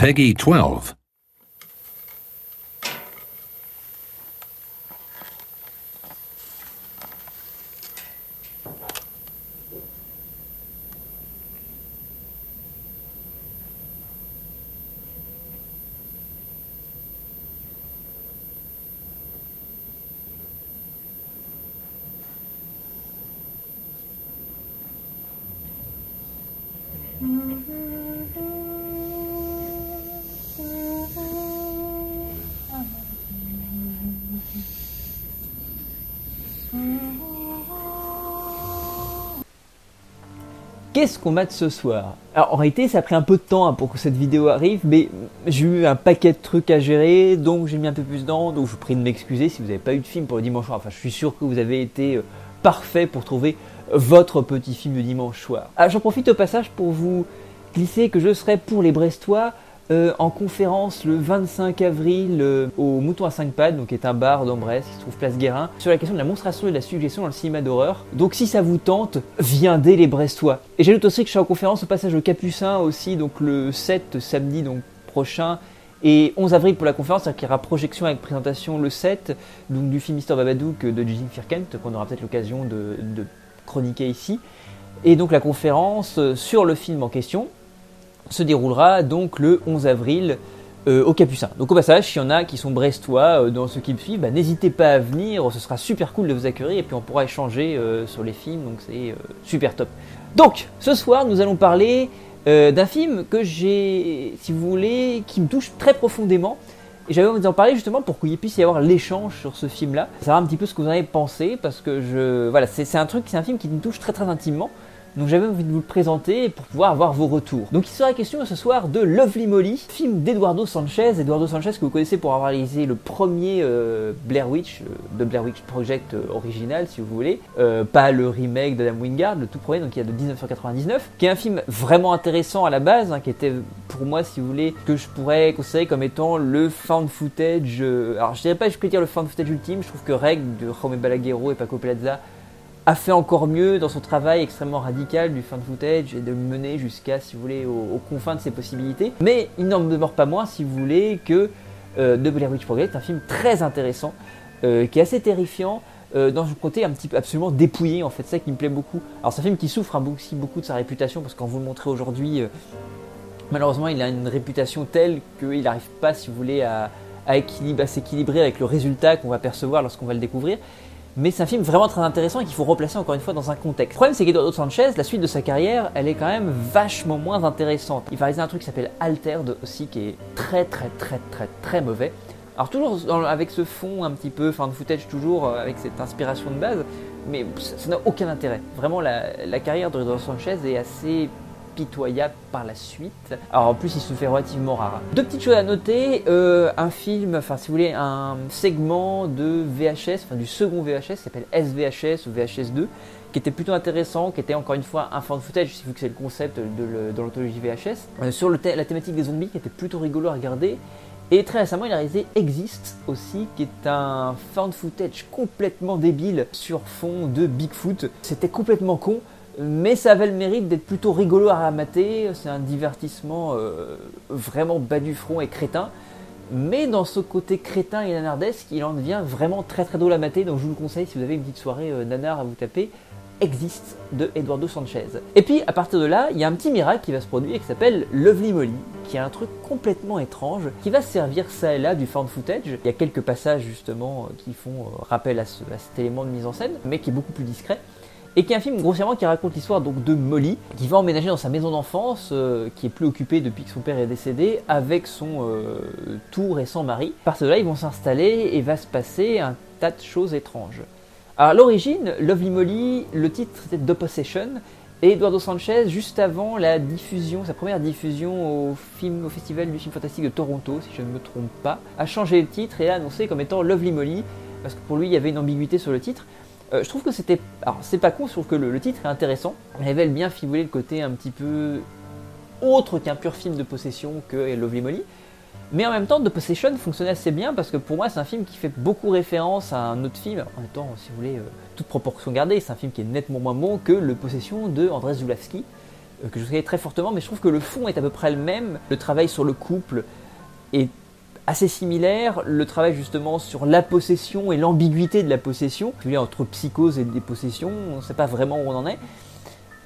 Peggy 12. Qu'est-ce qu'on mate ce soir? Alors en réalité ça a pris un peu de temps pour que cette vidéo arrive, mais j'ai eu un paquet de trucs à gérer, donc j'ai mis un peu plus dedans, donc je vous prie de m'excuser si vous n'avez pas eu de film pour le dimanche soir. Enfin je suis sûr que vous avez été parfait pour trouver votre petit film de dimanche soir. Alors j'en profite au passage pour vous glisser que je serai pour les Brestois en conférence le 25 avril au Mouton à 5 pattes, donc qui est un bar dans Brest qui se trouve place Guérin, sur la question de la monstration et de la suggestion dans le cinéma d'horreur. Donc si ça vous tente, viendez les Brestois. Et j'ajoute aussi que je serai en conférence au passage au Capucin aussi, donc le 7 samedi donc prochain, et 11 avril pour la conférence, c'est-à-dire qu'il y aura projection avec présentation le 7, donc du film Mr Babadook de Jim Firkent, qu'on aura peut-être l'occasion de chroniquer ici. Et donc la conférence sur le film en question se déroulera donc le 11 avril au Capucin. Donc au passage, s'il y en a qui sont brestois dans ceux qui me suivent, n'hésitez pas à venir, ce sera super cool de vous accueillir et puis on pourra échanger sur les films, donc c'est super top. Donc ce soir nous allons parler d'un film que j'ai, si vous voulez, qui me touche très profondément. Et j'avais envie d'en parler justement pour qu'il puisse y avoir l'échange sur ce film-là, savoir un petit peu ce que vous en avez pensé, parce que voilà, c'est un film qui me touche très très intimement. Donc j'avais envie de vous le présenter pour pouvoir avoir vos retours. Donc il sera question ce soir de Lovely Molly, film d'Eduardo Sanchez. Eduardo Sanchez que vous connaissez pour avoir réalisé le premier Blair Witch, de Blair Witch Project original si vous voulez. Pas le remake d'Adam Wingard, le tout premier, donc il y a de 1999, qui est un film vraiment intéressant à la base, qui était pour moi si vous voulez, que je pourrais considérer comme étant le found footage, alors je dirais pas je peux dire le found footage ultime, je trouve que Reg de Jaume Balaguerro et Paco Plaza a fait encore mieux dans son travail extrêmement radical du found footage et de le mener jusqu'à, si vous voulez, aux confins de ses possibilités. Mais il n'en demeure pas moins, si vous voulez, que The Blair Witch Project est un film très intéressant, qui est assez terrifiant, dans son côté un petit peu absolument dépouillé, en fait, ça qui me plaît beaucoup. Alors c'est un film qui souffre aussi beaucoup de sa réputation, parce que quand vous le montrez aujourd'hui, malheureusement il a une réputation telle qu'il n'arrive pas, si vous voulez, à s'équilibrer avec le résultat qu'on va percevoir lorsqu'on va le découvrir. Mais c'est un film vraiment très intéressant et qu'il faut replacer encore une fois dans un contexte. Le problème c'est qu'Eduardo Sanchez, la suite de sa carrière, elle est quand même vachement moins intéressante. Il va réaliser un truc qui s'appelle Altered aussi, qui est très mauvais. Alors toujours avec ce fond un petit peu, found footage toujours, avec cette inspiration de base, mais ça n'a aucun intérêt. Vraiment la carrière d'Eduardo Sanchez est assez pitoyable par la suite. Alors en plus il se fait relativement rare. Deux petites choses à noter, un film, enfin si vous voulez un segment de VHS, enfin du second VHS, qui s'appelle SVHS ou VHS2, qui était plutôt intéressant, qui était encore une fois un found footage, vu que c'est le concept de l'anthologie VHS, sur la thématique des zombies, qui était plutôt rigolo à regarder. Et très récemment, il a réalisé Exist aussi, qui est un found footage complètement débile sur fond de Bigfoot. C'était complètement con, mais ça avait le mérite d'être plutôt rigolo à ramater. C'est un divertissement vraiment bas du front et crétin. Mais dans ce côté crétin et nanardesque, il en devient vraiment très drôle à mater. Donc je vous le conseille si vous avez une petite soirée nanar à vous taper. Exist de Eduardo Sanchez. Et puis à partir de là, il y a un petit miracle qui va se produire qui s'appelle Lovely Molly, qui est un truc complètement étrange, qui va servir ça et là du found footage. Il y a quelques passages justement qui font rappel à cet élément de mise en scène, mais qui est beaucoup plus discret. Et qui est un film grossièrement qui raconte l'histoire donc de Molly, qui va emménager dans sa maison d'enfance, qui est plus occupée depuis que son père est décédé, avec son tout récent mari. À partir de là, ils vont s'installer et va se passer un tas de choses étranges. Alors à l'origine, Lovely Molly, le titre c'était The Possession, et Eduardo Sanchez, juste avant la diffusion, sa première diffusion au Festival du film fantastique de Toronto, si je ne me trompe pas, a changé le titre et l'a annoncé comme étant Lovely Molly, parce que pour lui il y avait une ambiguïté sur le titre. Je trouve que c'était... Alors c'est pas con, je trouve que le titre est intéressant. Il révèle bien, si vous voulez, le côté un petit peu autre qu'un pur film de possession que Lovely Molly. Mais en même temps, The Possession fonctionnait assez bien parce que pour moi c'est un film qui fait beaucoup référence à un autre film. En même temps, si vous voulez, toute proportion gardée, c'est un film qui est nettement moins bon que Le Possession de Andrzej Zulawski, que je conseille très fortement, mais je trouve que le fond est à peu près le même. Le travail sur le couple est assez similaire, le travail justement sur la possession et l'ambiguïté de la possession, entre psychose et dépossession, on ne sait pas vraiment où on en est.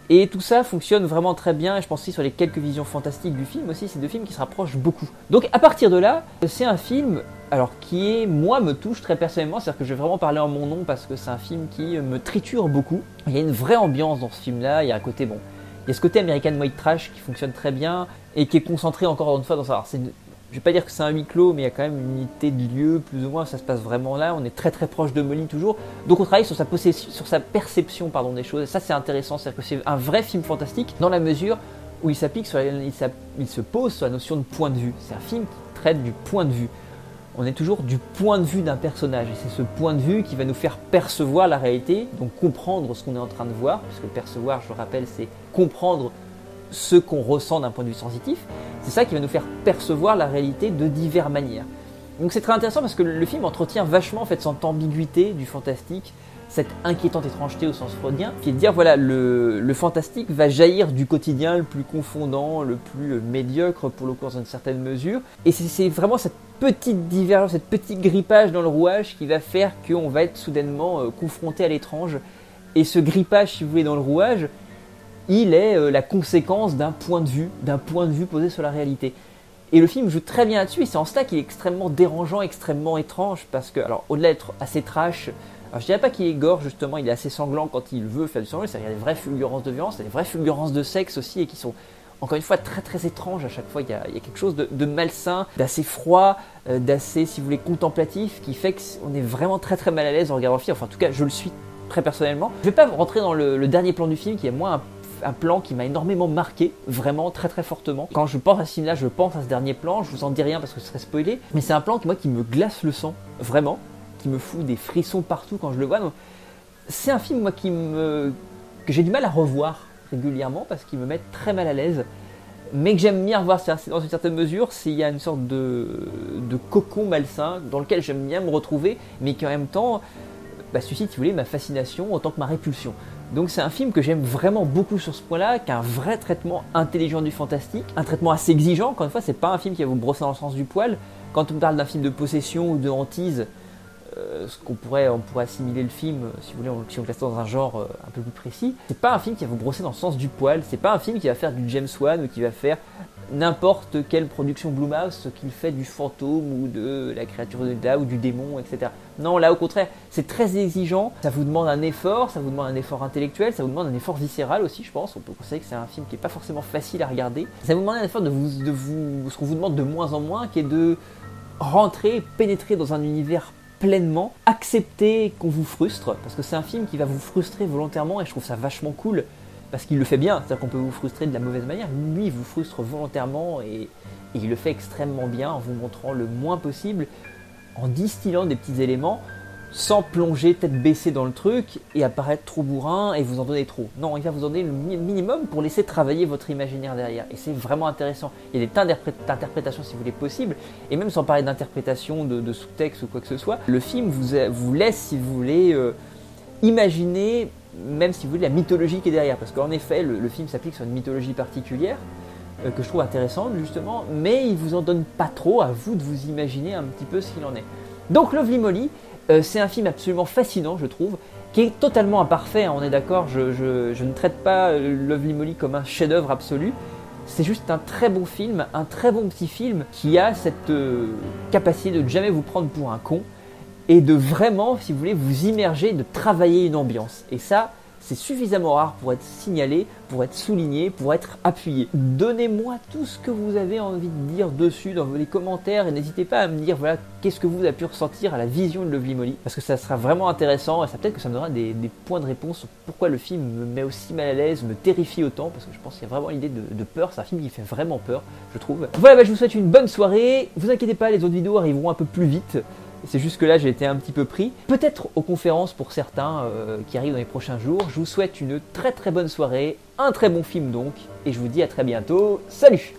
Et tout ça fonctionne vraiment très bien, et je pense aussi sur les quelques visions fantastiques du film aussi, c'est deux films qui se rapprochent beaucoup. Donc à partir de là, c'est un film qui moi me touche très personnellement, c'est-à-dire que je vais vraiment parler en mon nom parce que c'est un film qui me triture beaucoup. Il y a une vraie ambiance dans ce film-là, il y a un côté il y a ce côté American White Trash qui fonctionne très bien et qui est concentré encore une fois dans ça. Je vais pas dire que c'est un huis clos, mais il y a quand même une unité de lieu, plus ou moins, ça se passe vraiment là. On est très très proche de Molly toujours. Donc on travaille sur sa perception des choses. Et ça c'est intéressant, c'est-à-dire que c'est un vrai film fantastique dans la mesure où il se pose sur la notion de point de vue. C'est un film qui traite du point de vue. On est toujours du point de vue d'un personnage. Et c'est ce point de vue qui va nous faire percevoir la réalité, donc comprendre ce qu'on est en train de voir, puisque percevoir, je le rappelle, c'est comprendre ce qu'on ressent d'un point de vue sensitif. C'est ça qui va nous faire percevoir la réalité de diverses manières. Donc c'est très intéressant parce que le film entretient vachement cette ambiguïté du fantastique, cette inquiétante étrangeté au sens freudien, qui est de dire le fantastique va jaillir du quotidien le plus confondant, le plus médiocre pour le coup dans une certaine mesure. Et c'est vraiment cette petite divergence, cette petite grippage dans le rouage qui va faire qu'on va être soudainement confronté à l'étrange. Et ce grippage, si vous voulez, dans le rouage, il est la conséquence d'un point de vue posé sur la réalité. Et le film joue très bien là-dessus, et c'est en cela qu'il est extrêmement dérangeant, extrêmement étrange, parce que, au-delà d'être assez trash, je dirais pas qu'il est gore, justement, il est assez sanglant quand il veut faire du sanglant, c'est-à-dire qu'il y a des vraies fulgurances de violence, il y a des vraies fulgurances de sexe aussi, et qui sont, encore une fois, très très étranges à chaque fois. Il y a quelque chose de malsain, d'assez froid, d'assez, si vous voulez, contemplatif, qui fait qu'on est vraiment très très mal à l'aise en regardant le film, enfin en tout cas je le suis très personnellement. Je vais pas rentrer dans le dernier plan du film, qui est moi un plan qui m'a énormément marqué, vraiment très très fortement. Quand je pense à ce film-là, je pense à ce dernier plan, je vous en dis rien parce que ce serait spoilé, mais c'est un plan qui me glace le sang, vraiment, qui me fout des frissons partout quand je le vois. Donc, c'est un film que j'ai du mal à revoir régulièrement parce qu'il me met très mal à l'aise, mais que j'aime bien revoir dans une certaine mesure, s'il y a une sorte de cocon malsain dans lequel j'aime bien me retrouver, mais qui en même temps suscite, si vous voulez, ma fascination autant que ma répulsion. Donc c'est un film que j'aime vraiment beaucoup sur ce point-là, qui a un vrai traitement intelligent du fantastique, un traitement assez exigeant. Encore une fois, c'est pas un film qui va vous brosser dans le sens du poil. Quand on parle d'un film de possession ou de hantise, on pourrait assimiler le film, si vous voulez, si on le classe dans un genre un peu plus précis. C'est pas un film qui va vous brosser dans le sens du poil. C'est pas un film qui va faire du James Wan ou qui va faire n'importe quelle production Blumhouse qu'il fait du fantôme ou de la créature de Da ou du démon, etc. Non, là au contraire, c'est très exigeant, ça vous demande un effort intellectuel, ça vous demande un effort viscéral aussi, je pense. On peut considérer que c'est un film qui n'est pas forcément facile à regarder. Ça vous demande un effort ce qu'on vous demande de moins en moins, qui est de rentrer, pénétrer dans un univers pleinement, accepter qu'on vous frustre, parce que c'est un film qui va vous frustrer volontairement et je trouve ça vachement cool. Parce qu'il le fait bien, c'est-à-dire qu'on peut vous frustrer de la mauvaise manière, lui il vous frustre volontairement et il le fait extrêmement bien en vous montrant le moins possible, en distillant des petits éléments, sans plonger tête baissée dans le truc et apparaître trop bourrin et vous en donner trop. Non, il va vous en donner le minimum pour laisser travailler votre imaginaire derrière. Et c'est vraiment intéressant. Il y a des tas d'interprétations si vous voulez possibles, et même sans parler d'interprétation de sous-texte ou quoi que ce soit, le film vous laisse, si vous voulez, imaginer, même si vous voulez, la mythologie qui est derrière, parce qu'en effet le film s'applique sur une mythologie particulière que je trouve intéressante justement, mais il vous en donne pas trop, à vous de vous imaginer un petit peu ce qu'il en est. Donc Lovely Molly, c'est un film absolument fascinant, je trouve, qui est totalement imparfait, hein, on est d'accord, je ne traite pas Lovely Molly comme un chef-d'œuvre absolu, c'est juste un très bon film, un très bon petit film qui a cette capacité de ne jamais vous prendre pour un con, et de vraiment, si vous voulez, vous immerger, de travailler une ambiance. Et ça, c'est suffisamment rare pour être signalé, pour être souligné, pour être appuyé. Donnez-moi tout ce que vous avez envie de dire dessus dans les commentaires et n'hésitez pas à me dire voilà qu'est-ce que vous avez pu ressentir à la vision de Lovely Molly, parce que ça sera vraiment intéressant et ça peut-être que ça me donnera des points de réponse sur pourquoi le film me met aussi mal à l'aise, me terrifie autant, parce que je pense qu'il y a vraiment l'idée de peur. C'est un film qui fait vraiment peur, je trouve. Voilà, je vous souhaite une bonne soirée. Vous inquiétez pas, les autres vidéos arriveront un peu plus vite. C'est juste que là j'ai été un petit peu pris, peut-être aux conférences pour certains qui arrivent dans les prochains jours. Je vous souhaite une très très bonne soirée, un très bon film donc, et je vous dis à très bientôt, salut!